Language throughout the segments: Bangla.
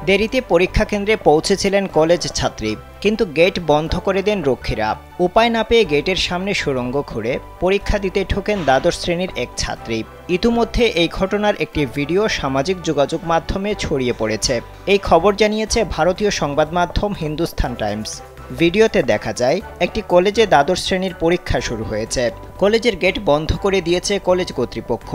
দেরিতে পরীক্ষা কেন্দ্রে পৌঁছেছিলেন কলেজ ছাত্রী, কিন্তু গেট বন্ধ করে দেন রক্ষীরা। উপায় না পেয়ে গেটের সামনে সুড়ঙ্গ খুঁড়ে পরীক্ষা দিতে ঢোকেন দ্বাদশ শ্রেণীর এক ছাত্রী। ইতিমধ্যে এই ঘটনার একটি ভিডিও সামাজিক যোগাযোগ মাধ্যমে ছড়িয়ে পড়েছে। এই খবর জানিয়েছে ভারতীয় সংবাদ মাধ্যম হিন্দুস্তান টাইমস। ভিডিওতে দেখা যায় একটি কলেজে দ্বাদশ শ্রেণীর পরীক্ষা শুরু হয়েছে। কলেজের গেট বন্ধ করে দিয়েছে কলেজ কর্তৃপক্ষ।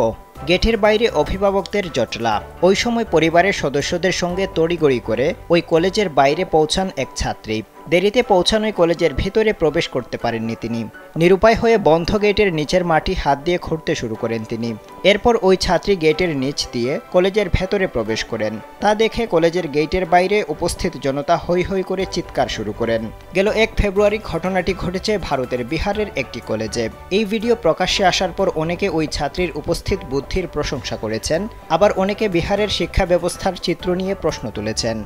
গেটের বাইরে অভিভাবকদের জটলা। ওই সময় পরিবারের সদস্যদের সঙ্গে তড়িঘড়ি করে ওই কলেজের বাইরে পৌঁছান এক ছাত্রী। দেরিতে পৌঁছানোয় কলেজের ভিতরে প্রবেশ করতে পারেননি তিনি। নিরুপায় হয়ে বন্ধ গেটের নিচের মাটি হাত দিয়ে খুঁড়তে শুরু করেন তিনি। এরপর ওই ছাত্রী গেটের নিচ দিয়ে কলেজের ভেতরে প্রবেশ করেন। তা দেখে কলেজের গেটের বাইরে উপস্থিত জনতা হৈ হৈ করে চিৎকার শুরু করেন। গেল 1 ফেব্রুয়ারি ঘটনাটি ঘটেছে ভারতের বিহারের একটি কলেজে। এই ভিডিও প্রকাশ্যে আসার পর অনেকে ওই ছাত্রীর উপস্থিত বুদ্ধির প্রশংসা করেছেন, আবার অনেকে বিহারের শিক্ষা ব্যবস্থার চিত্র নিয়ে প্রশ্ন তুলেছেন।